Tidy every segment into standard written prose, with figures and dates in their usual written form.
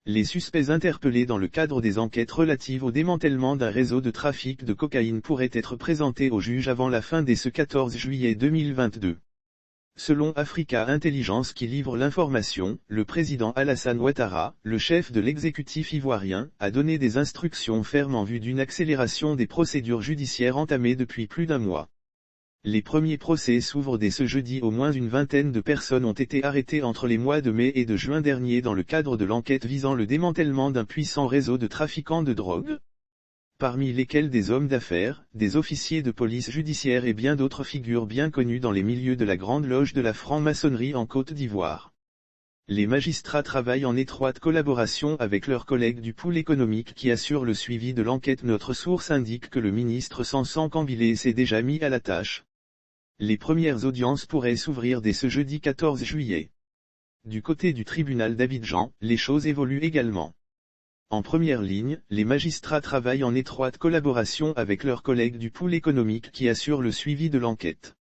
Les suspects interpellés dans le cadre des enquêtes relatives au démantèlement d'un réseau de trafic de cocaïne pourraient être présentés au juge avant la fin dès ce 14 juillet 2022. Selon Africa Intelligence qui livre l'information, le président Alassane Ouattara, le chef de l'exécutif ivoirien, a donné des instructions fermes en vue d'une accélération des procédures judiciaires entamées depuis plus d'un mois. Les premiers procès s'ouvrent dès ce jeudi. Au moins une vingtaine de personnes ont été arrêtées entre les mois de mai et de juin dernier dans le cadre de l'enquête visant le démantèlement d'un puissant réseau de trafiquants de drogue, parmi lesquels des hommes d'affaires, des officiers de police judiciaire et bien d'autres figures bien connues dans les milieux de la Grande Loge de la franc-maçonnerie en Côte d'Ivoire. Les magistrats travaillent en étroite collaboration avec leurs collègues du pôle économique qui assurent le suivi de l'enquête. Notre source indique que le ministre Sansan Kambilé s'est déjà mis à la tâche. Les premières audiences pourraient s'ouvrir dès ce jeudi 14 juillet. Du côté du tribunal d'Abidjan, les choses évoluent également. En première ligne, les magistrats travaillent en étroite collaboration avec leurs collègues du pôle économique qui assurent le suivi de l'enquête.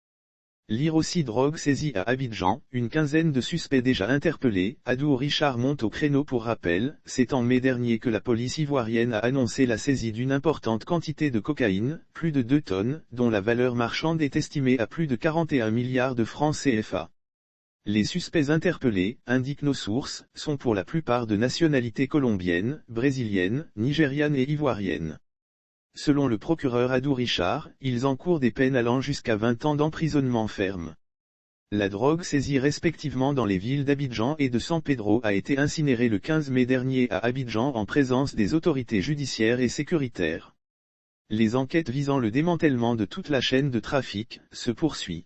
Lire aussi drogue saisie à Abidjan, une quinzaine de suspects déjà interpellés. Adou Richard monte au créneau pour rappel, c'est en mai dernier que la police ivoirienne a annoncé la saisie d'une importante quantité de cocaïne, plus de 2 tonnes, dont la valeur marchande est estimée à plus de 41 milliards de francs CFA. Les suspects interpellés, indiquent nos sources, sont pour la plupart de nationalité colombienne, brésilienne, nigériane et ivoirienne. Selon le procureur Adou Richard, ils encourent des peines allant jusqu'à 20 ans d'emprisonnement ferme. La drogue saisie respectivement dans les villes d'Abidjan et de San Pedro a été incinérée le 15 mai dernier à Abidjan en présence des autorités judiciaires et sécuritaires. Les enquêtes visant le démantèlement de toute la chaîne de trafic se poursuivent.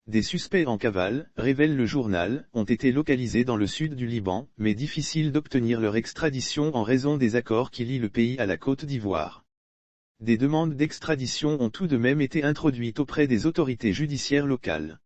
Des suspects en cavale, révèle le journal, ont été localisés dans le sud du Liban, mais difficile d'obtenir leur extradition en raison des accords qui lient le pays à la Côte d'Ivoire. Des demandes d'extradition ont tout de même été introduites auprès des autorités judiciaires locales.